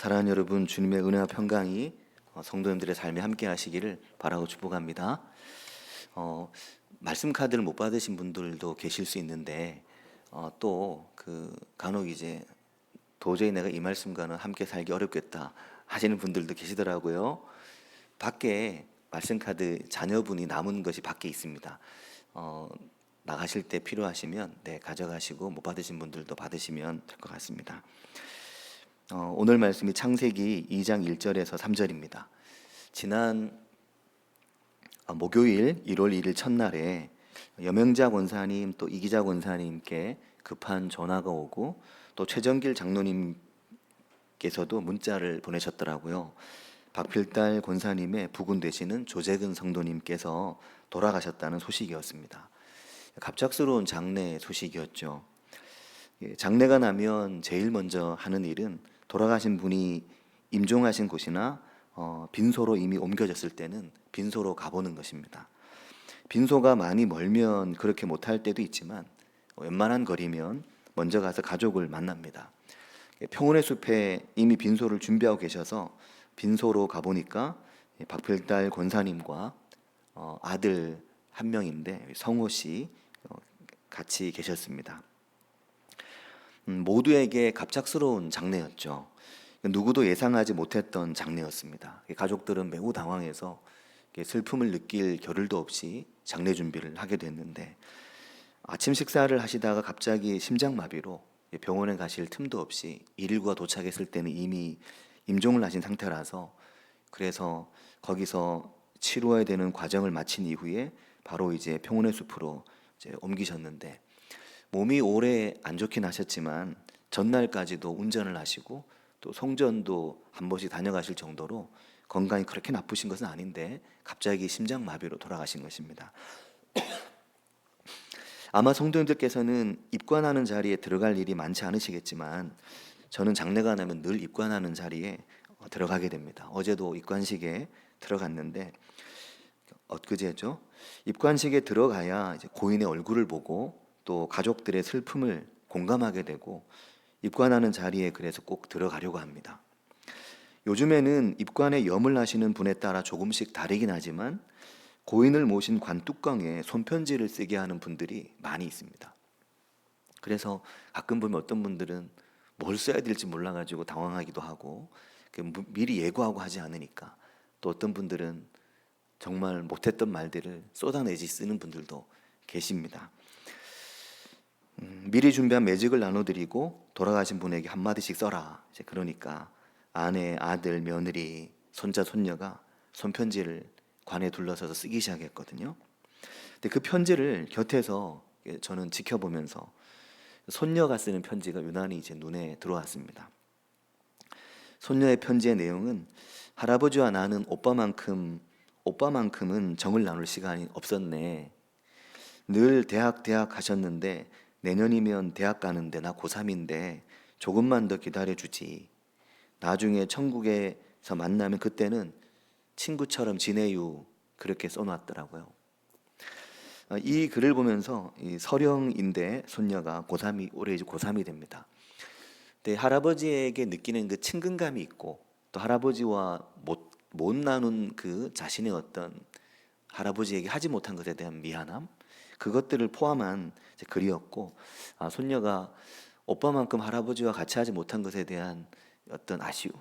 사랑하는 여러분, 주님의 은혜와 평강이 성도님들의 삶에 함께 하시기를 바라고 축복합니다. 말씀 카드를 못 받으신 분들도 계실 수 있는데 또 간혹 이제 도저히 내가 이 말씀과는 함께 살기 어렵겠다 하시는 분들도 계시더라고요. 밖에 말씀 카드 자녀분이 남은 것이 밖에 있습니다. 나가실 때 필요하시면 가져가시고 못 받으신 분들도 받으시면 될 것 같습니다. 오늘 말씀이 창세기 2장 1절에서 3절입니다. 지난 목요일 1월 1일 첫날에 여명자 권사님 또 이기자 권사님께 급한 전화가 오고 또 최정길 장로님께서도 문자를 보내셨더라고요. 박필달 권사님의 부군 되시는 조재근 성도님께서 돌아가셨다는 소식이었습니다. 갑작스러운 장례 소식이었죠. 장례가 나면 제일 먼저 하는 일은 돌아가신 분이 임종하신 곳이나 빈소로 이미 옮겨졌을 때는 빈소로 가보는 것입니다. 빈소가 많이 멀면 그렇게 못할 때도 있지만 웬만한 거리면 먼저 가서 가족을 만납니다. 평온의 숲에 이미 빈소를 준비하고 계셔서 빈소로 가보니까 박필달 권사님과 아들 한 명인데 성호 씨 같이 계셨습니다. 모두에게 갑작스러운 장례였죠. 누구도 예상하지 못했던 장례였습니다. 가족들은 매우 당황해서 슬픔을 느낄 겨를도 없이 장례 준비를 하게 됐는데 아침 식사를 하시다가 갑자기 심장마비로 병원에 가실 틈도 없이 일일구가 도착했을 때는 이미 임종을 하신 상태라서 그래서 거기서 치료해야 되는 과정을 마친 이후에 바로 이제 평온의 숲으로 이제 옮기셨는데 몸이 오래 안 좋긴 하셨지만 전날까지도 운전을 하시고 또 송전도 한 번씩 다녀가실 정도로 건강이 그렇게 나쁘신 것은 아닌데 갑자기 심장마비로 돌아가신 것입니다. 아마 성도님들께서는 입관하는 자리에 들어갈 일이 많지 않으시겠지만 저는 장례가 나면 늘 입관하는 자리에 들어가게 됩니다. 어제도 입관식에 들어갔는데 엊그제죠. 입관식에 들어가야 이제 고인의 얼굴을 보고 또 가족들의 슬픔을 공감하게 되고 입관하는 자리에 그래서 꼭 들어가려고 합니다. 요즘에는 입관에 염을 하시는 분에 따라 조금씩 다르긴 하지만 고인을 모신 관뚜껑에 손편지를 쓰게 하는 분들이 많이 있습니다. 그래서 가끔 보면 어떤 분들은 뭘 써야 될지 몰라가지고 당황하기도 하고 미리 예고하고 하지 않으니까 또 어떤 분들은 정말 못했던 말들을 쏟아내지 쓰는 분들도 계십니다. 미리 준비한 매직을 나눠드리고 돌아가신 분에게 한마디씩 써라. 이제 그러니까 아내, 아들, 며느리, 손자, 손녀가 손편지를 관에 둘러서서 쓰기 시작했거든요. 근데 그 편지를 곁에서 저는 지켜보면서 손녀가 쓰는 편지가 유난히 이제 눈에 들어왔습니다. 손녀의 편지의 내용은 할아버지와 나는 오빠만큼은 정을 나눌 시간이 없었네. 늘 대학 하셨는데 내년이면 대학 가는데 나 고3인데 조금만 더 기다려주지. 나중에 천국에서 만나면 그때는 친구처럼 지내유. 그렇게 써놨더라고요. 이 글을 보면서 이 서령인데 손녀가 고3이 올해 이제 고3이 됩니다. 근데 할아버지에게 느끼는 그 친근감이 있고 또 할아버지와 못 나눈 그 자신의 어떤 할아버지에게 하지 못한 것에 대한 미안함 그것들을 포함한 글이었고 손녀가 오빠만큼 할아버지와 같이 하지 못한 것에 대한 어떤 아쉬움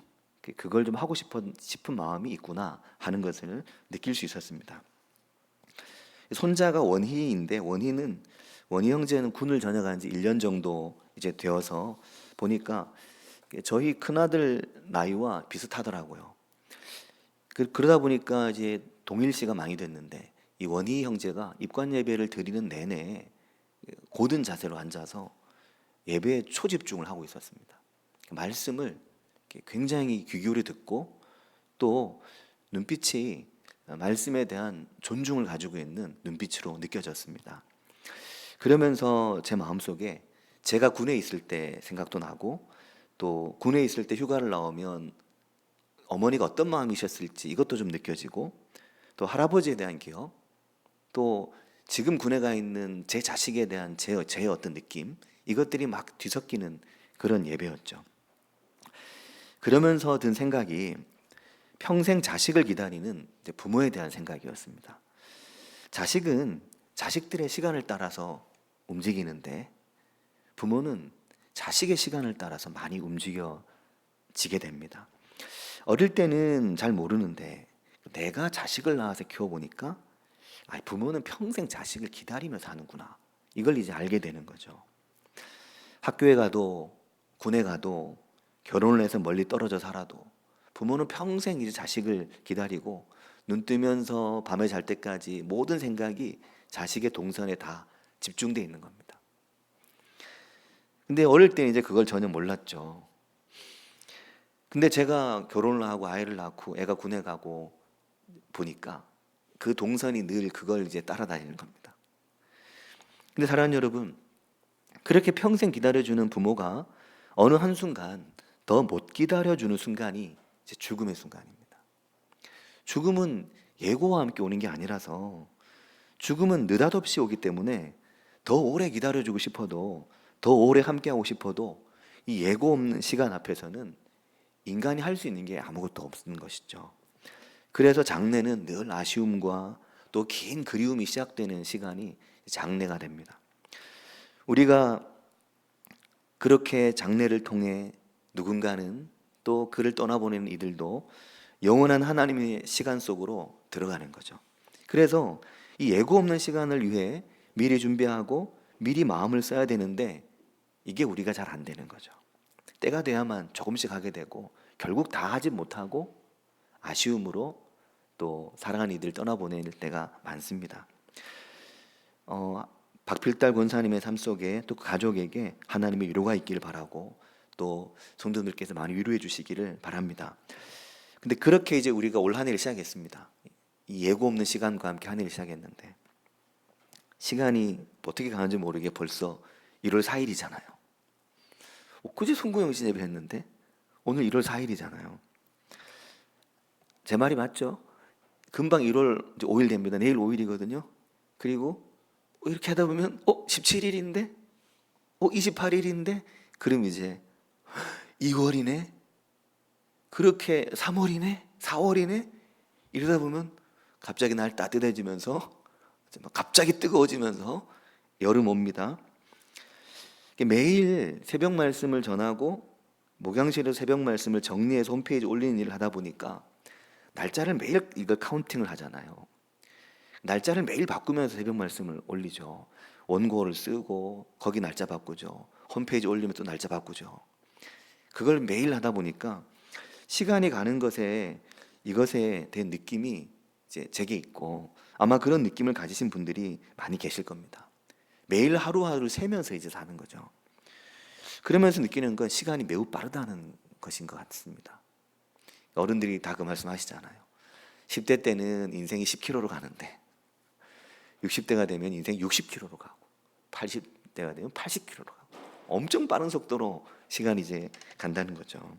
그걸 좀 하고 싶은 마음이 있구나 하는 것을 느낄 수 있었습니다. 손자가 원희인데 원희 형제는 군을 전역한 지 1년 정도 이제 되어서 보니까 저희 큰아들 나이와 비슷하더라고요. 그러다 보니까 이제 동일시가 많이 됐는데 이 원희 형제가 입관 예배를 드리는 내내 고든 자세로 앉아서 예배에 초집중을 하고 있었습니다. 말씀을 굉장히 귀 기울여 듣고 또 눈빛이 말씀에 대한 존중을 가지고 있는 눈빛으로 느껴졌습니다. 그러면서 제 마음속에 제가 군에 있을 때 생각도 나고 또 군에 있을 때 휴가를 나오면 어머니가 어떤 마음이셨을지 이것도 좀 느껴지고 또 할아버지에 대한 기억 또 지금 군에 가 있는 제 자식에 대한 제 어떤 느낌 이것들이 막 뒤섞이는 그런 예배였죠. 그러면서 든 생각이 평생 자식을 기다리는 이제 부모에 대한 생각이었습니다. 자식은 자식들의 시간을 따라서 움직이는데 부모는 자식의 시간을 따라서 많이 움직여지게 됩니다. 어릴 때는 잘 모르는데 내가 자식을 낳아서 키워보니까 부모는 평생 자식을 기다리면서 하는구나. 이걸 이제 알게 되는 거죠. 학교에 가도 군에 가도 결혼을 해서 멀리 떨어져 살아도 부모는 평생 이제 자식을 기다리고 눈 뜨면서 밤에 잘 때까지 모든 생각이 자식의 동선에 다 집중되어 있는 겁니다. 근데 어릴 때는 이제 그걸 전혀 몰랐죠. 근데 제가 결혼을 하고 아이를 낳고 애가 군에 가고 보니까 그 동선이 늘 그걸 이제 따라다니는 겁니다. 근데 사랑하는 여러분, 그렇게 평생 기다려주는 부모가 어느 한순간 더 못 기다려주는 순간이 이제 죽음의 순간입니다. 죽음은 예고와 함께 오는 게 아니라서 죽음은 느닷없이 오기 때문에 더 오래 기다려주고 싶어도 더 오래 함께하고 싶어도 이 예고 없는 시간 앞에서는 인간이 할 수 있는 게 아무것도 없는 것이죠. 그래서 장례는 늘 아쉬움과 또 긴 그리움이 시작되는 시간이 장례가 됩니다. 우리가 그렇게 장례를 통해 누군가는 또 그를 떠나보내는 이들도 영원한 하나님의 시간 속으로 들어가는 거죠. 그래서 이 예고 없는 시간을 위해 미리 준비하고 미리 마음을 써야 되는데 이게 우리가 잘 안 되는 거죠. 때가 돼야만 조금씩 하게 되고 결국 다 하지 못하고 아쉬움으로 또 사랑하는 이들을 떠나보낼 때가 많습니다. 박필달 권사님의 삶 속에 또 그 가족에게 하나님의 위로가 있기를 바라고 또 성도들께서 많이 위로해 주시기를 바랍니다. 근데 그렇게 이제 우리가 올 한 해를 시작했습니다. 이 예고 없는 시간과 함께 한 해를 시작했는데 시간이 어떻게 가는지 모르게 벌써 1월 4일이잖아요. 엊그제 송구영신 예배 했는데 오늘 1월 4일이잖아요. 제 말이 맞죠? 금방 1월 5일 됩니다. 내일 5일이거든요. 그리고 이렇게 하다 보면 17일인데 28일인데 그럼 이제 2월이네. 그렇게 3월이네. 4월이네. 이러다 보면 갑자기 날 따뜻해지면서 갑자기 뜨거워지면서 여름 옵니다. 매일 새벽 말씀을 전하고 목양실에서 새벽 말씀을 정리해서 홈페이지에 올리는 일을 하다 보니까 날짜를 매일 이걸 카운팅을 하잖아요. 날짜를 매일 바꾸면서 새벽 말씀을 올리죠. 원고를 쓰고 거기 날짜 바꾸죠. 홈페이지 올리면 또 날짜 바꾸죠. 그걸 매일 하다 보니까 시간이 가는 이것에 대한 느낌이 이제 제게 있고 아마 그런 느낌을 가지신 분들이 많이 계실 겁니다. 매일 하루하루 세면서 이제 사는 거죠. 그러면서 느끼는 건 시간이 매우 빠르다는 것인 것 같습니다. 어른들이 다 그 말씀 하시잖아요. 10대 때는 인생이 10km로 가는데 60대가 되면 인생이 60km로 가고 80대가 되면 80km로 가고 엄청 빠른 속도로 시간이 이제 간다는 거죠.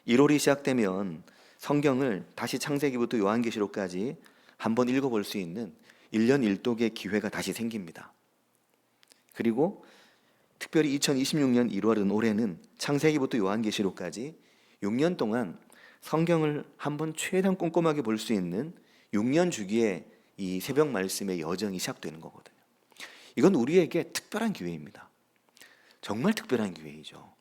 1월이 시작되면 성경을 다시 창세기부터 요한계시록까지 한번 읽어볼 수 있는 1년 1독의 기회가 다시 생깁니다. 그리고 특별히 2026년 1월은 올해는 창세기부터 요한계시록까지 6년 동안 성경을 한번 최대한 꼼꼼하게 볼 수 있는 6년 주기의 이 새벽 말씀의 여정이 시작되는 거거든요. 이건 우리에게 특별한 기회입니다. 정말 특별한 기회이죠.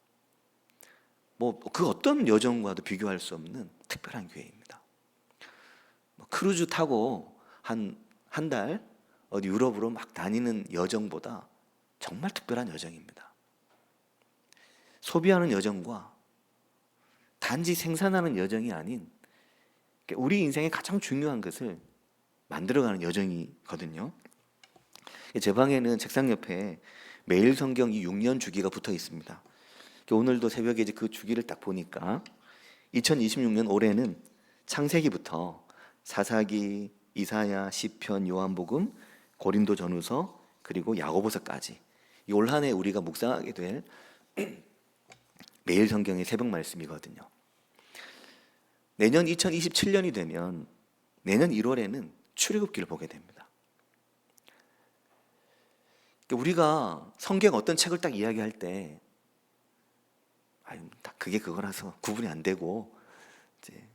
그 어떤 여정과도 비교할 수 없는 특별한 기회입니다. 크루즈 타고 한 달 어디 유럽으로 막 다니는 여정보다 정말 특별한 여정입니다. 소비하는 여정과 단지 생산하는 여정이 아닌 우리 인생의 가장 중요한 것을 만들어가는 여정이거든요. 제 방에는 책상 옆에 매일 성경 이 6년 주기가 붙어 있습니다. 오늘도 새벽에 이제 그 주기를 딱 보니까 2026년 올해는 창세기부터 사사기, 이사야, 시편, 요한복음, 고린도전후서 그리고 야고보서까지 이 올 한 해 우리가 묵상하게 될 매일 성경의 새벽 말씀이거든요. 내년 2027년이 되면 내년 1월에는 출애굽기를 보게 됩니다. 우리가 성경 어떤 책을 딱 이야기할 때 다 그게 그거라서 구분이 안 되고, 이제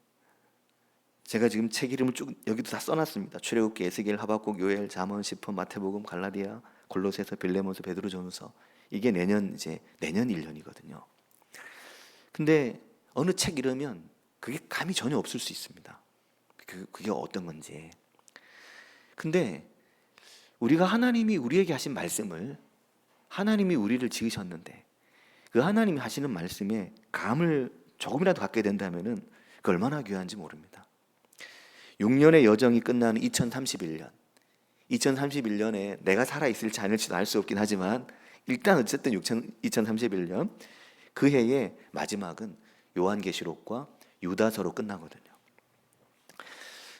제가 지금 책 이름을 쭉 여기도 다 써놨습니다. 출애굽기, 에스겔, 하박국, 요엘, 잠언, 시편, 마태복음, 갈라디아, 골로새서, 빌레몬서, 베드로전서. 이게 내년 1년이거든요. 근데 어느 책 이르면 그게 감이 전혀 없을 수 있습니다. 그게 어떤 건지. 근데 우리가 하나님이 우리에게 하신 말씀을, 하나님이 우리를 지으셨는데 그 하나님이 하시는 말씀에 감을 조금이라도 갖게 된다면은 그 얼마나 귀한지 모릅니다. 6년의 여정이 끝나는 2031년에 내가 살아있을지 아닐지도 알 수 없긴 하지만 일단 어쨌든 2031년 그 해의 마지막은 요한계시록과 유다서로 끝나거든요.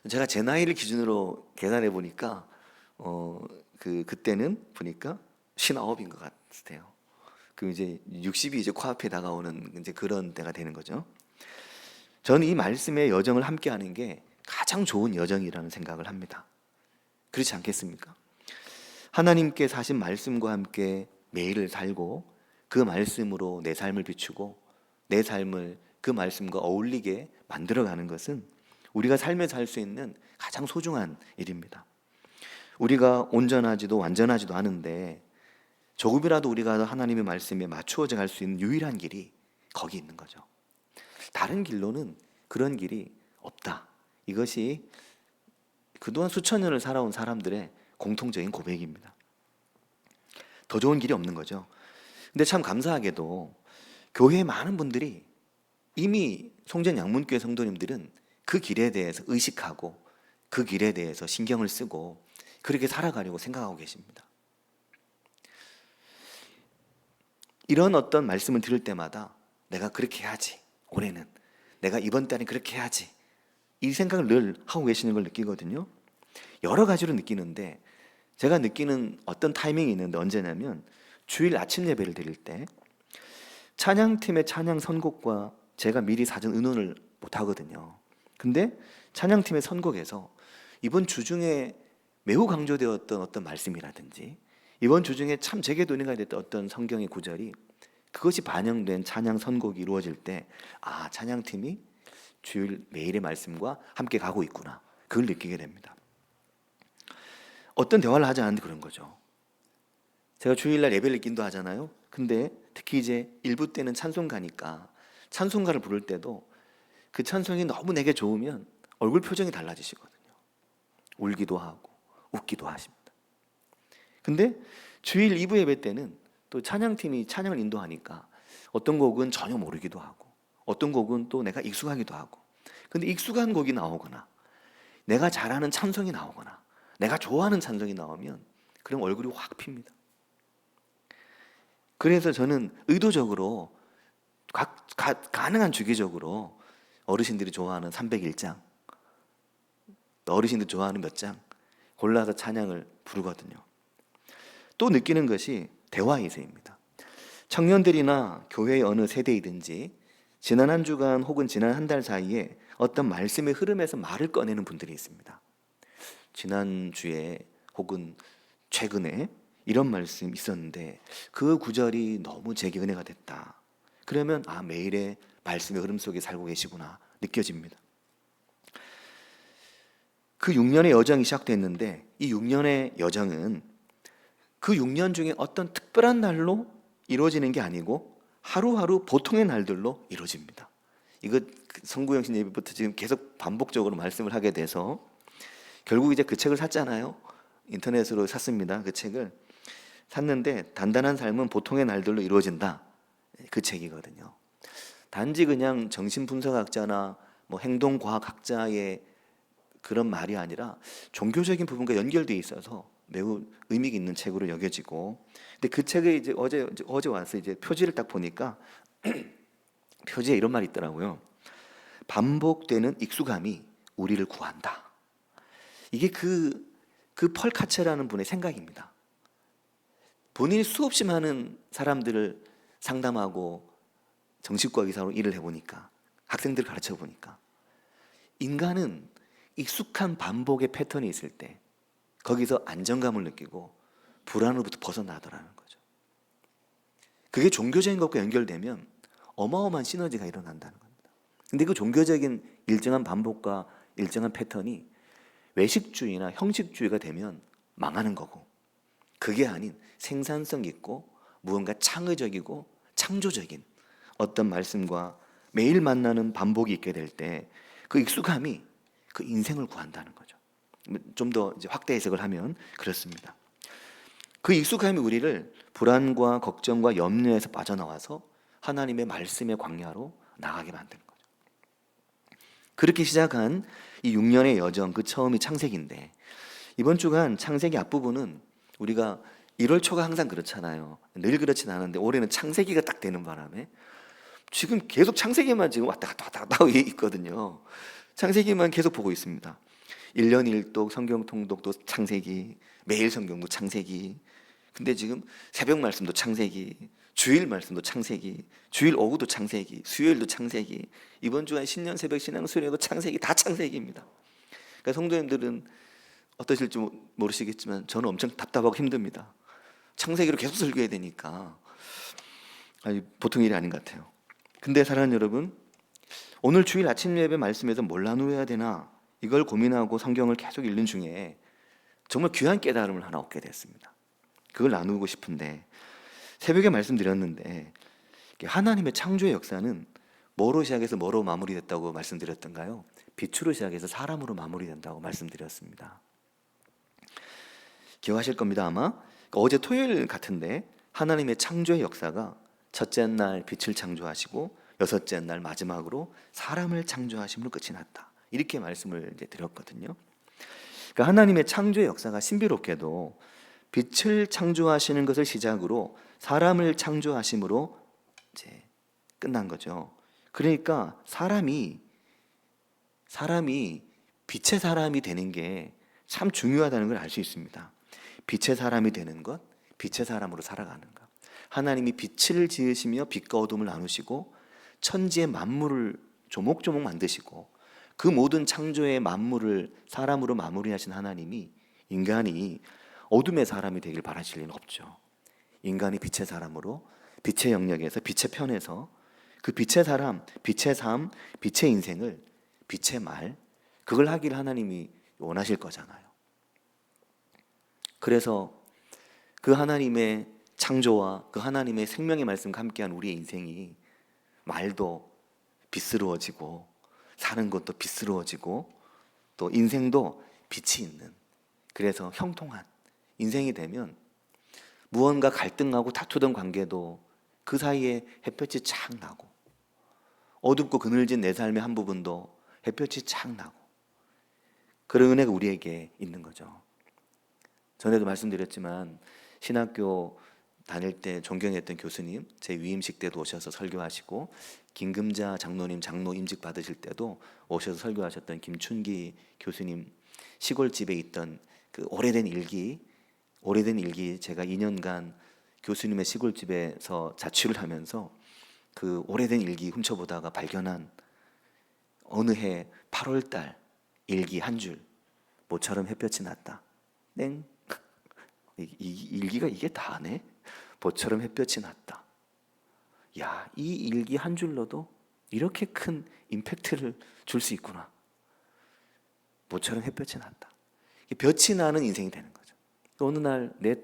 제가 제 나이를 기준으로 계산해 보니까 그때는 보니까 59인 것 같아요. 그 이제 60이 이제 코앞에 다가오는 이제 그런 때가 되는 거죠. 저는 이 말씀의 여정을 함께 하는 게 가장 좋은 여정이라는 생각을 합니다. 그렇지 않겠습니까? 하나님께서 하신 말씀과 함께 매일을 살고 그 말씀으로 내 삶을 비추고 내 삶을 그 말씀과 어울리게 만들어가는 것은 우리가 삶에서 할 수 있는 가장 소중한 일입니다. 우리가 온전하지도 완전하지도 않은데 조금이라도 우리가 하나님의 말씀에 맞추어져 갈 수 있는 유일한 길이 거기 있는 거죠. 다른 길로는 그런 길이 없다. 이것이 그동안 수천 년을 살아온 사람들의 공통적인 고백입니다. 더 좋은 길이 없는 거죠. 근데 참 감사하게도 교회의 많은 분들이 이미 송전 양문교회 성도님들은 그 길에 대해서 의식하고 그 길에 대해서 신경을 쓰고 그렇게 살아가려고 생각하고 계십니다. 이런 어떤 말씀을 들을 때마다 내가 그렇게 해야지, 올해는 내가 이번 달엔 그렇게 해야지, 이 생각을 늘 하고 계시는 걸 느끼거든요. 여러 가지로 느끼는데 제가 느끼는 어떤 타이밍이 있는데 언제냐면 주일 아침 예배를 드릴 때 찬양팀의 찬양 선곡과 제가 미리 사전 의논을 못 하거든요. 근데 찬양팀의 선곡에서 이번 주 중에 매우 강조되었던 어떤 말씀이라든지 이번 주 중에 참 제게 은혜가 됐던 어떤 성경의 구절이 그것이 반영된 찬양 선곡이 이루어질 때 찬양팀이 주일 매일의 말씀과 함께 가고 있구나, 그걸 느끼게 됩니다. 어떤 대화를 하지 않는데 그런 거죠. 제가 주일날 예배를 인도하잖아요. 근데 특히 이제 일부 때는 찬송가니까 찬송가를 부를 때도 그 찬송이 너무 내게 좋으면 얼굴 표정이 달라지시거든요. 울기도 하고 웃기도 하십니다. 근데 주일 2부 예배 때는 또 찬양팀이 찬양을 인도하니까 어떤 곡은 전혀 모르기도 하고 어떤 곡은 또 내가 익숙하기도 하고, 근데 익숙한 곡이 나오거나 내가 잘하는 찬송이 나오거나 내가 좋아하는 찬송이 나오면 그럼 얼굴이 확 핍니다. 그래서 저는 의도적으로 가능한 주기적으로 어르신들이 좋아하는 301장, 어르신들이 좋아하는 몇 장 골라서 찬양을 부르거든요. 또 느끼는 것이 대화이세입니다. 청년들이나 교회의 어느 세대이든지 지난 한 주간 혹은 지난 한 달 사이에 어떤 말씀의 흐름에서 말을 꺼내는 분들이 있습니다. 지난주에 혹은 최근에 이런 말씀이 있었는데 그 구절이 너무 제게 은혜가 됐다. 그러면 매일의 말씀의 흐름 속에 살고 계시구나 느껴집니다. 그 6년의 여정이 시작됐는데 이 6년의 여정은 그 6년 중에 어떤 특별한 날로 이루어지는 게 아니고 하루하루 보통의 날들로 이루어집니다. 이거 성구영신 예배부터 지금 계속 반복적으로 말씀을 하게 돼서 결국 이제 그 책을 샀잖아요. 인터넷으로 샀습니다. 그 책을 샀는데 단단한 삶은 보통의 날들로 이루어진다. 그 책이거든요. 단지 그냥 정신분석학자나 행동과학학자의 그런 말이 아니라 종교적인 부분과 연결되어 있어서 매우 의미 있는 책으로 여겨지고, 근데 그 책에 이제 어제 와서 이제 표지를 딱 보니까 표지에 이런 말이 있더라고요. 반복되는 익숙함이 우리를 구한다. 이게 그 펄 카체라는 분의 생각입니다. 본인이 수없이 많은 사람들을 상담하고 정신과 의사로 일을 해보니까, 학생들을 가르쳐 보니까 인간은 익숙한 반복의 패턴이 있을 때 거기서 안정감을 느끼고 불안으로부터 벗어나더라는 거죠. 그게 종교적인 것과 연결되면 어마어마한 시너지가 일어난다는 겁니다. 근데 그 종교적인 일정한 반복과 일정한 패턴이 외식주의나 형식주의가 되면 망하는 거고, 그게 아닌 생산성 있고 무언가 창의적이고 창조적인 어떤 말씀과 매일 만나는 반복이 있게 될 때 그 익숙함이 그 인생을 구한다는 거죠. 좀 더 확대 해석을 하면 그렇습니다. 그 익숙함이 우리를 불안과 걱정과 염려에서 빠져나와서 하나님의 말씀의 광야로 나가게 만드는 거죠. 그렇게 시작한 이 6년의 여정, 그 처음이 창세기인데, 이번 주간 창세기 앞부분은 우리가 1월 초가 항상 그렇잖아요. 늘 그렇진 않은데 올해는 창세기가 딱 되는 바람에 지금 계속 창세기만 지금 왔다 갔다 있거든요. 창세기만 계속 보고 있습니다. 1년 1독 성경 통독도 창세기, 매일 성경도 창세기. 근데 지금 새벽 말씀도 창세기, 주일 말씀도 창세기, 주일 오후도 창세기, 수요일도 창세기, 이번 주간 신년 새벽 신앙 수련회도 창세기, 다 창세기입니다. 그러니까 성도님들은 어떠실지 모르시겠지만 저는 엄청 답답하고 힘듭니다. 창세기로 계속 설교해야 되니까 보통 일이 아닌 것 같아요. 근데 사랑하는 여러분, 오늘 주일 아침 예배 말씀에서 뭘 나누어야 되나 이걸 고민하고 성경을 계속 읽는 중에 정말 귀한 깨달음을 하나 얻게 됐습니다. 그걸 나누고 싶은데, 새벽에 말씀드렸는데 하나님의 창조의 역사는 뭐로 시작해서 뭐로 마무리됐다고 말씀드렸던가요? 빛으로 시작해서 사람으로 마무리된다고 말씀드렸습니다. 기억하실 겁니다. 아마 어제 토요일 같은데 하나님의 창조의 역사가 첫째 날 빛을 창조하시고 여섯째 날 마지막으로 사람을 창조하심으로 끝이 났다, 이렇게 말씀을 드렸거든요. 그러니까 하나님의 창조의 역사가 신비롭게도 빛을 창조하시는 것을 시작으로 사람을 창조하심으로 이제 끝난 거죠. 그러니까 사람이 빛의 사람이 되는 게 참 중요하다는 걸 알 수 있습니다. 빛의 사람이 되는 것, 빛의 사람으로 살아가는 것. 하나님이 빛을 지으시며 빛과 어둠을 나누시고 천지의 만물을 조목조목 만드시고 그 모든 창조의 만물을 사람으로 마무리하신 하나님이 인간이 어둠의 사람이 되길 바라실 리는 없죠. 인간이 빛의 사람으로 빛의 영역에서 빛의 편에서 그 빛의 사람, 빛의 삶, 빛의 인생을, 빛의 말, 그걸 하길 하나님이 원하실 거잖아요. 그래서 그 하나님의 창조와 그 하나님의 생명의 말씀과 함께한 우리의 인생이 말도 빛스러워지고 사는 것도 빛스러워지고 또 인생도 빛이 있는, 그래서 형통한 인생이 되면 무언가 갈등하고 다투던 관계도 그 사이에 햇볕이 착 나고, 어둡고 그늘진 내 삶의 한 부분도 햇볕이 착 나고, 그런 은혜가 우리에게 있는 거죠. 전에도 말씀드렸지만 신학교 다닐 때 존경했던 교수님, 제 위임식 때도 오셔서 설교하시고 김금자 장로님 장로 임직 받으실 때도 오셔서 설교하셨던 김춘기 교수님 시골집에 있던 그 오래된 일기 제가 2년간 교수님의 시골집에서 자취를 하면서 그 오래된 일기 훔쳐보다가 발견한 어느 해 8월달 일기 한 줄, 모처럼 햇볕이 났다. 땡. 이 일기가 이게 다네? 모처럼 햇볕이 났다. 야, 이 일기 한 줄로도 이렇게 큰 임팩트를 줄 수 있구나. 모처럼 햇볕이 났다. 볕이 나는 인생이 되는 거죠. 어느 날 내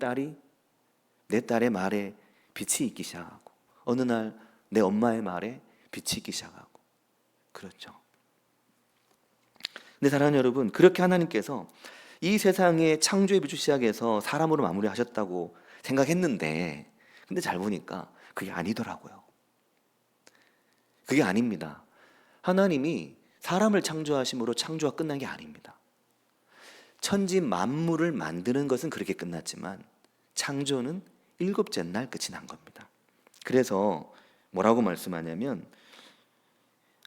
딸의 말에 빛이 있기 시작하고, 어느 날 내 엄마의 말에 빛이 있기 시작하고, 그렇죠. 근데 사랑하는 여러분, 그렇게 하나님께서 이 세상의 창조의 빛을 시작해서 사람으로 마무리하셨다고 생각했는데, 근데 잘 보니까 그게 아니더라고요. 그게 아닙니다. 하나님이 사람을 창조하심으로 창조가 끝난 게 아닙니다. 천지 만물을 만드는 것은 그렇게 끝났지만 창조는 7째 날 끝이 난 겁니다. 그래서 뭐라고 말씀하냐면,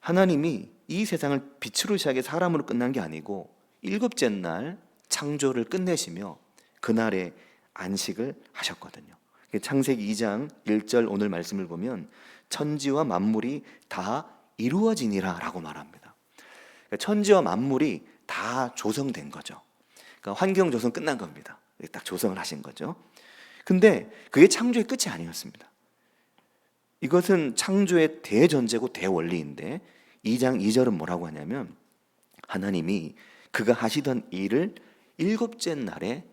하나님이 이 세상을 빛으로 시작해 사람으로 끝난 게 아니고 7째 날 창조를 끝내시며 그날에 안식을 하셨거든요. 창세기 2장 1절 오늘 말씀을 보면 천지와 만물이 다 이루어지니라 라고 말합니다. 천지와 만물이 다 조성된 거죠. 그러니까 환경 조성 끝난 겁니다. 딱 조성을 하신 거죠. 근데 그게 창조의 끝이 아니었습니다. 이것은 창조의 대전제고 대원리인데 2장 2절은 뭐라고 하냐면 하나님이 그가 하시던 일을 일곱째 날에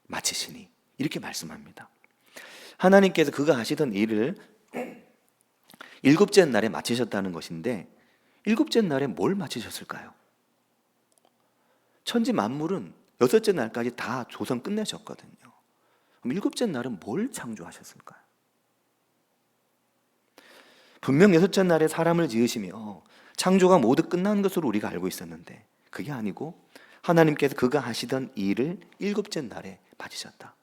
마치시니 이렇게 말씀합니다. 하나님께서 그가 하시던 일을 일곱째 날에 마치셨다는 것인데 일곱째 날에 뭘 마치셨을까요? 천지 만물은 여섯째 날까지 다 조성 끝내셨거든요. 그럼 일곱째 날은 뭘 창조하셨을까요? 분명 여섯째 날에 사람을 지으시며 창조가 모두 끝난 것으로 우리가 알고 있었는데 그게 아니고 하나님께서 그가 하시던 일을 일곱째 날에 마치셨다.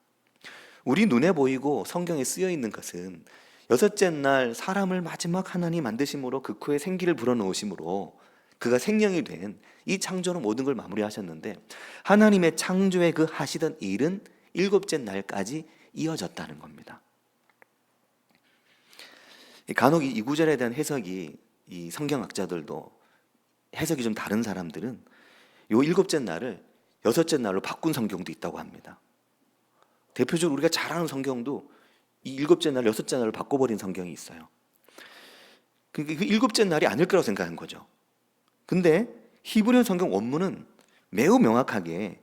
우리 눈에 보이고 성경에 쓰여 있는 것은 여섯째 날 사람을 마지막 하나님 만드심으로 그 코에 생기를 불어넣으심으로 그가 생명이 된 이 창조로 모든 걸 마무리하셨는데 하나님의 창조의 그 하시던 일은 일곱째 날까지 이어졌다는 겁니다. 간혹 이 구절에 대한 해석이 이 성경학자들도 해석이 좀 다른 사람들은 요 일곱째 날을 여섯째 날로 바꾼 성경도 있다고 합니다. 대표적으로 우리가 잘 아는 성경도 이 일곱째 날, 여섯째 날을 바꿔버린 성경이 있어요. 그 일곱째 날이 아닐 거라고 생각한 거죠. 근데 히브리어 성경 원문은 매우 명확하게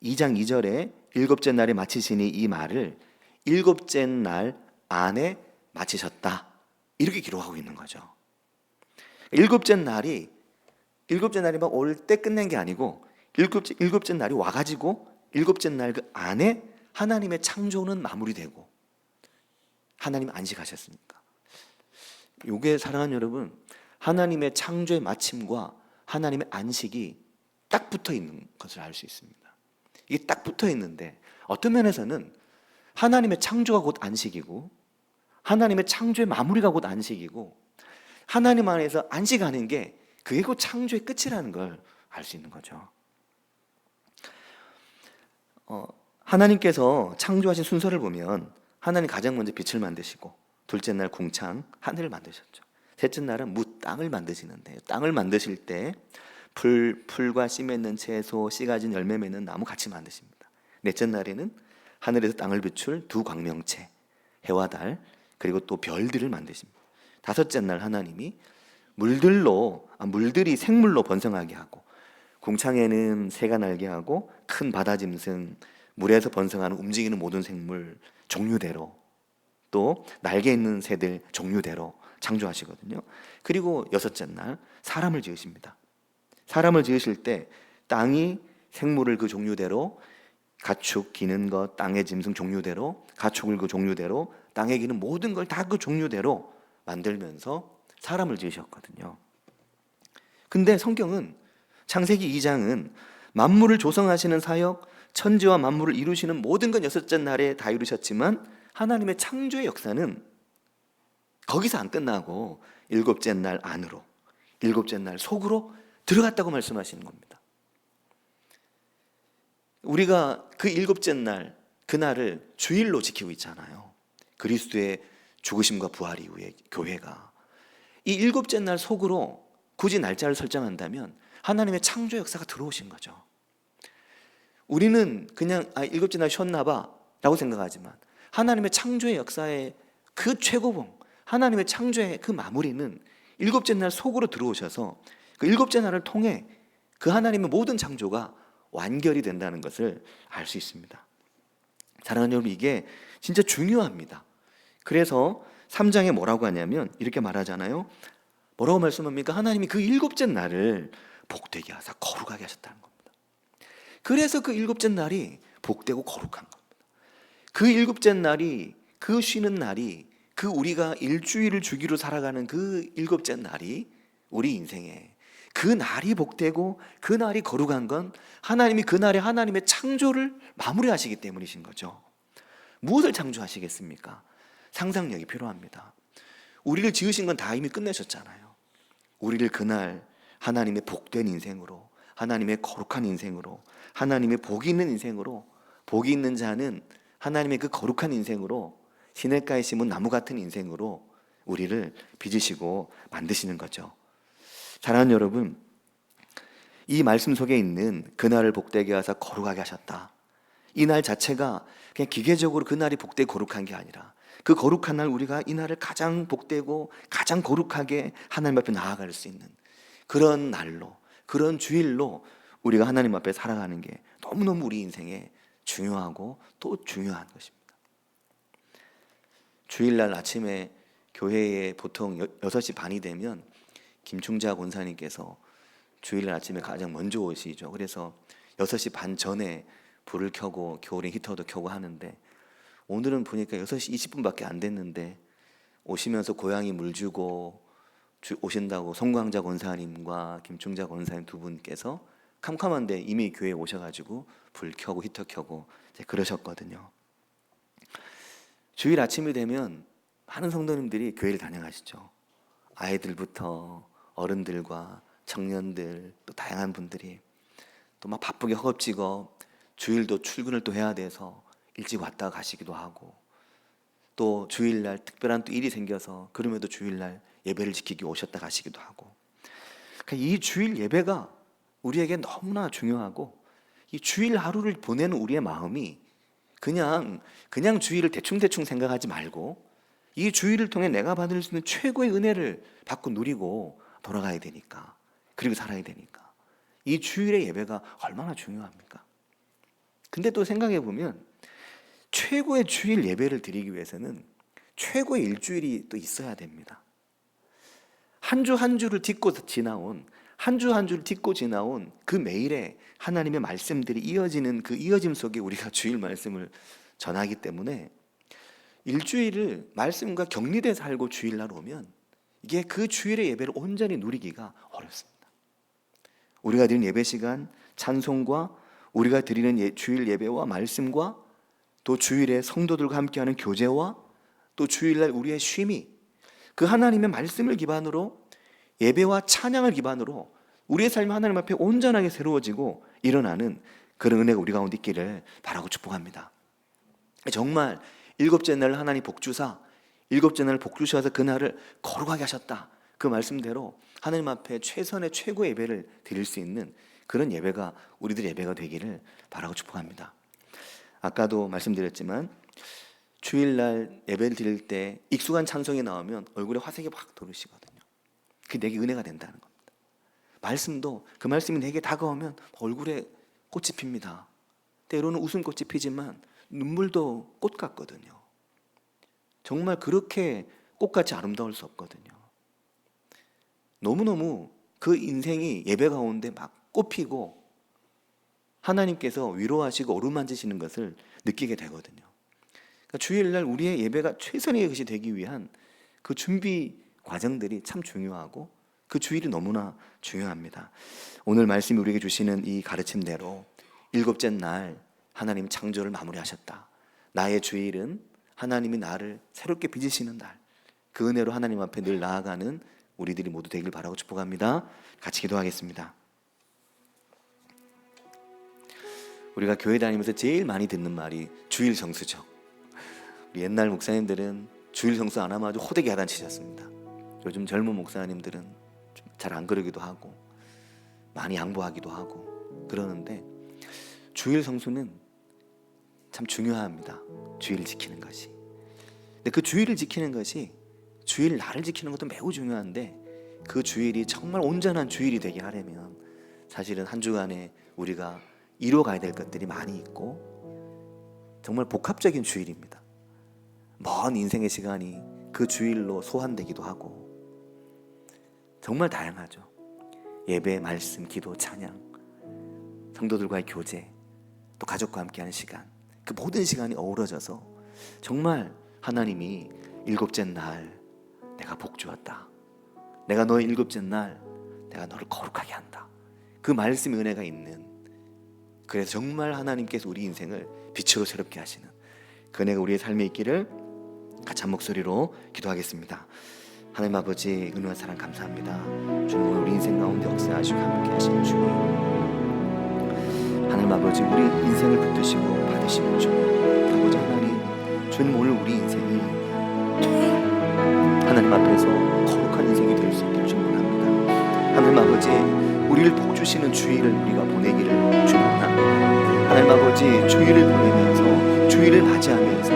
2장 2절에 일곱째 날에 마치시니 이 말을 일곱째 날 안에 마치셨다 이렇게 기록하고 있는 거죠. 일곱째 날이 막 올 때 끝낸 게 아니고 일곱째 날이 와가지고 일곱째 날 그 안에 하나님의 창조는 마무리되고 하나님 안식하셨으니까. 요게 사랑하는 여러분, 하나님의 창조의 마침과 하나님의 안식이 딱 붙어 있는 것을 알 수 있습니다. 이게 딱 붙어 있는데 어떤 면에서는 하나님의 창조가 곧 안식이고 하나님의 창조의 마무리가 곧 안식이고 하나님 안에서 안식하는 게 그게 곧 창조의 끝이라는 걸 알 수 있는 거죠. 하나님께서 창조하신 순서를 보면 하나님 가장 먼저 빛을 만드시고 둘째 날 궁창 하늘을 만드셨죠. 셋째 날은 무 땅을 만드시는데 땅을 만드실 때 풀과 씨 맺는 채소, 씨 가진 열매 맺는 나무 같이 만드십니다. 넷째 날에는 하늘에서 땅을 비출 두 광명체 해와 달 그리고 또 별들을 만드십니다. 다섯째 날 하나님이 물들이 생물로 번성하게 하고 궁창에는 새가 날게 하고 큰 바다 짐승 물에서 번성하는 움직이는 모든 생물 종류대로 또 날개 있는 새들 종류대로 창조하시거든요. 그리고 여섯째 날 사람을 지으십니다. 사람을 지으실 때 땅이 생물을 그 종류대로 가축 기는 것 땅의 짐승 종류대로 가축을 그 종류대로 땅에 기는 모든 걸 다 그 종류대로 만들면서 사람을 지으셨거든요. 근데 성경은 창세기 2장은 만물을 조성하시는 사역 천지와 만물을 이루시는 모든 건 여섯째 날에 다 이루셨지만 하나님의 창조의 역사는 거기서 안 끝나고 일곱째 날 안으로 일곱째 날 속으로 들어갔다고 말씀하시는 겁니다. 우리가 그 일곱째 날 그날을 주일로 지키고 있잖아요. 그리스도의 죽으심과 부활 이후에 교회가 이 일곱째 날 속으로 굳이 날짜를 설정한다면 하나님의 창조 역사가 들어오신 거죠. 우리는 그냥 일곱째 날 쉬었나 봐 라고 생각하지만 하나님의 창조의 역사의 그 최고봉 하나님의 창조의 그 마무리는 일곱째 날 속으로 들어오셔서 그 일곱째 날을 통해 그 하나님의 모든 창조가 완결이 된다는 것을 알 수 있습니다. 사랑하는 여러분, 이게 진짜 중요합니다. 그래서 3장에 뭐라고 하냐면 이렇게 말하잖아요. 뭐라고 말씀합니까? 하나님이 그 일곱째 날을 복되게 하사 거룩하게 하셨다는 겁니다. 그래서 그 일곱째 날이 복되고 거룩한 겁니다. 그 일곱째 날이 그 쉬는 날이 그 우리가 일주일을 주기로 살아가는 그 일곱째 날이 우리 인생에 그 날이 복되고 그 날이 거룩한 건 하나님이 그 날에 하나님의 창조를 마무리하시기 때문이신 거죠. 무엇을 창조하시겠습니까? 상상력이 필요합니다. 우리를 지으신 건 다 이미 끝내셨잖아요. 우리를 그날 하나님의 복된 인생으로 하나님의 거룩한 인생으로 하나님의 복이 있는 인생으로 복이 있는 자는 하나님의 그 거룩한 인생으로 시냇가에 심은 나무 같은 인생으로 우리를 빚으시고 만드시는 거죠. 사랑하는 여러분, 이 말씀 속에 있는 그날을 복되게 하사 거룩하게 하셨다. 이 날 자체가 그냥 기계적으로 그날이 복되고 거룩한 게 아니라 그 거룩한 날 우리가 이 날을 가장 복되고 가장 거룩하게 하나님 앞에 나아갈 수 있는 그런 날로, 그런 주일로 우리가 하나님 앞에 살아가는 게 너무너무 우리 인생에 중요하고 또 중요한 것입니다. 주일날 아침에 교회에 보통 6시 반이 되면 김충자 권사님께서 주일날 아침에 가장 먼저 오시죠. 그래서 6시 반 전에 불을 켜고 겨울에 히터도 켜고 하는데, 오늘은 보니까 6시 20분밖에 안 됐는데 오시면서 고양이 물 주고 오신다고 송광자 권사님과 김충자 권사님 두 분께서 캄캄한데 이미 교회에 오셔가지고 불 켜고 히터 켜고 그러셨거든요. 주일 아침이 되면 많은 성도님들이 교회를 다녀가시죠. 아이들부터 어른들과 청년들 또 다양한 분들이 또 막 바쁘게 허겁지겁 주일도 출근을 또 해야 돼서 일찍 왔다 가시기도 하고, 또 주일날 특별한 또 일이 생겨서 그럼에도 주일날 예배를 지키기 오셨다 가시기도 하고, 그러니까 이 주일 예배가 우리에게 너무나 중요하고, 이 주일 하루를 보내는 우리의 마음이 그냥 주일을 대충대충 생각하지 말고 이 주일을 통해 내가 받을 수 있는 최고의 은혜를 받고 누리고 돌아가야 되니까, 그리고 살아야 되니까 이 주일의 예배가 얼마나 중요합니까? 근데 또 생각해 보면 최고의 주일 예배를 드리기 위해서는 최고의 일주일이 또 있어야 됩니다. 한 주 한 주를 딛고 지나온, 한 주 한 주를 딛고 지나온 그 매일에 하나님의 말씀들이 이어지는 그 이어짐 속에 우리가 주일 말씀을 전하기 때문에 일주일을 말씀과 격리돼 살고 주일날 오면 이게 그 주일의 예배를 온전히 누리기가 어렵습니다. 우리가 드리는 예배 시간, 찬송과 우리가 드리는 주일 예배와 말씀과 또 주일에 성도들과 함께하는 교제와 또 주일날 우리의 쉼이 그 하나님의 말씀을 기반으로, 예배와 찬양을 기반으로 우리의 삶이 하나님 앞에 온전하게 새로워지고 일어나는 그런 은혜가 우리 가운데 있기를 바라고 축복합니다. 정말 일곱째 날 하나님 복주사, 일곱째 날 복주셔서 그날을 거룩하게 하셨다, 그 말씀대로 하나님 앞에 최선의 최고의 예배를 드릴 수 있는 그런 예배가 우리들의 예배가 되기를 바라고 축복합니다. 아까도 말씀드렸지만 주일날 예배를 드릴 때 익숙한 찬송이 나오면 얼굴에 화색이 확 도르시거든요. 그게 내게 은혜가 된다는 겁니다. 말씀도 그 말씀이 내게 다가오면 얼굴에 꽃이 핍니다. 때로는 웃음꽃이 피지만 눈물도 꽃 같거든요. 정말 그렇게 꽃같이 아름다울 수 없거든요. 너무너무 그 인생이 예배 가운데 막 꽃피고 하나님께서 위로하시고 어루만지시는 것을 느끼게 되거든요. 그러니까 주일날 우리의 예배가 최선의 것이 되기 위한 그 준비 과정들이 참 중요하고 그 주일이 너무나 중요합니다. 오늘 말씀이 우리에게 주시는 이 가르침대로 일곱째 날 하나님 창조를 마무리하셨다. 나의 주일은 하나님이 나를 새롭게 빚으시는 날, 그 은혜로 하나님 앞에 늘 나아가는 우리들이 모두 되길 바라고 축복합니다. 같이 기도하겠습니다. 우리가 교회 다니면서 제일 많이 듣는 말이 주일 성수죠. 우리 옛날 목사님들은 주일 성수 안 하면 아주 호되게 야단치셨습니다. 요즘 젊은 목사님들은 잘 안 그러기도 하고 많이 양보하기도 하고 그러는데, 주일 성수는 참 중요합니다. 주일을 지키는 것이. 근데 그 주일을 지키는 것이, 주일 날을 지키는 것도 매우 중요한데, 그 주일이 정말 온전한 주일이 되게 하려면 사실은 한 주간에 우리가 이뤄가야 될 것들이 많이 있고 정말 복합적인 주일입니다. 먼 인생의 시간이 그 주일로 소환되기도 하고 정말 다양하죠. 예배, 말씀, 기도, 찬양, 성도들과의 교제, 또 가족과 함께하는 시간, 그 모든 시간이 어우러져서 정말 하나님이 일곱째 날 내가 복 주었다, 내가 너의 일곱째 날 내가 너를 거룩하게 한다, 그 말씀의 은혜가 있는, 그래서 정말 하나님께서 우리 인생을 빛으로 새롭게 하시는 그 은혜가 우리의 삶에 있기를 같이 한 목소리로 기도하겠습니다. 하나님 아버지, 은혜와 사랑 감사합니다. 주님, 오늘 우리 인생 가운데 역사하시고 함께 하시는 주님, 하나님 아버지, 우리 인생을 붙드시고 받으시는 주님, 아버지 하나님, 주님 오늘 우리 인생이 하나님 앞에서 거룩한 인생이 될 수 있기를 축원합니다. 하나님 아버지, 우리를 복주시는 주일을 우리가 보내기를 축원합니다. 하나님 아버지, 주일을 보내면서 주일 주일을 맞이하면서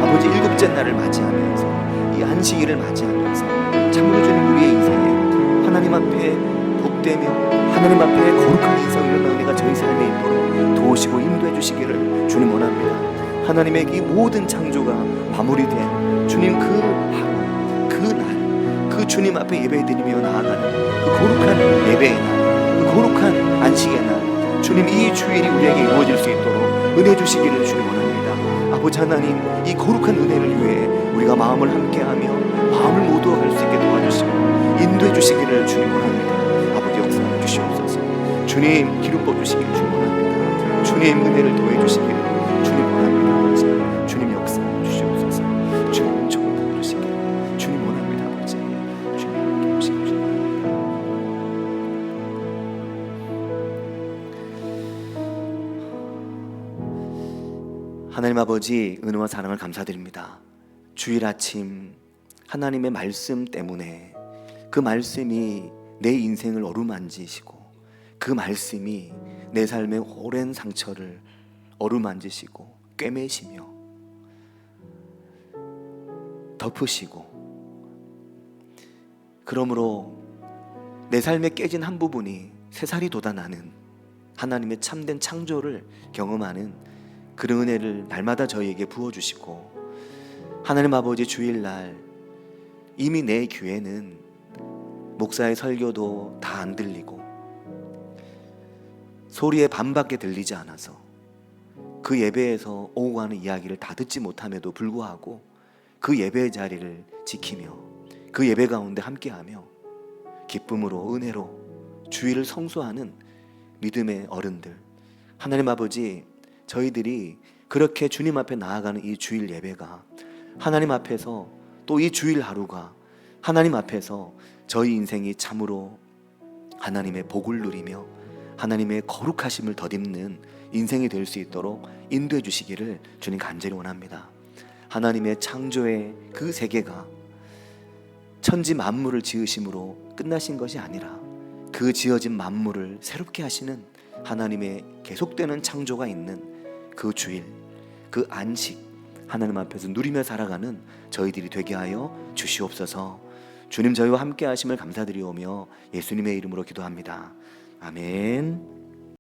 아버지 일곱째 날을 맞이하면서 이 안식일을 맞이하면서 참으로 주님 우리의 인생에 하나님 앞에 복되며 하나님 앞에 거룩한 인생 이런 은혜가 저희 삶에 있도록 도우시고 인도해 주시기를 주님 원합니다. 하나님의 이 모든 창조가 마무리된 주님 그 하루 그날 그 주님 앞에 예배드리며 나아가는 그 거룩한 예배의 날, 그 거룩한 안식의 날, 주님 이 주일이 우리에게 이루어질 수 있도록 은혜 주시기를 주님 원합니다. 아버지 하나님, 이 거룩한 은혜를 위해 우리가 마음을 함께하며 마음을 모두할 수 있게 도와주시고 인도해 주시기를 주님 원합니다. 아버지 역사해 주시옵소서. 주님 기름 부어 주시기를 주님 원합니다. 주님 은혜를 더해 주시기를 주님 원합니다. 아버지 주님 역사해 주시옵소서. 주님 정복해 주시기를 주님 원합니다. 아버지 주님 함께 하시기를 주님 원합니다. 하나님 아버지 은혜와 사랑을 감사드립니다. 주일 아침 하나님의 말씀 때문에 그 말씀이 내 인생을 어루만지시고 그 말씀이 내 삶의 오랜 상처를 어루만지시고 꿰매시며 덮으시고, 그러므로 내 삶에 깨진 한 부분이 새살이 돋아나는 하나님의 참된 창조를 경험하는 그런 은혜를 날마다 저희에게 부어주시고, 하나님 아버지 주일날 이미 내 귀에는 목사의 설교도 다 안 들리고 소리의 반밖에 들리지 않아서 그 예배에서 오고 가는 이야기를 다 듣지 못함에도 불구하고 그 예배의 자리를 지키며 그 예배 가운데 함께하며 기쁨으로 은혜로 주일을 성수하는 믿음의 어른들, 하나님 아버지 저희들이 그렇게 주님 앞에 나아가는 이 주일 예배가 하나님 앞에서 또 이 주일 하루가 하나님 앞에서 저희 인생이 참으로 하나님의 복을 누리며 하나님의 거룩하심을 덧입는 인생이 될 수 있도록 인도해 주시기를 주님 간절히 원합니다. 하나님의 창조의 그 세계가 천지 만물을 지으심으로 끝나신 것이 아니라 그 지어진 만물을 새롭게 하시는 하나님의 계속되는 창조가 있는 그 주일, 그 안식, 하나님 앞에서 누리며 살아가는 저희들이 되게 하여 주시옵소서. 주님 저희와 함께 하심을 감사드리오며 예수님의 이름으로 기도합니다. 아멘.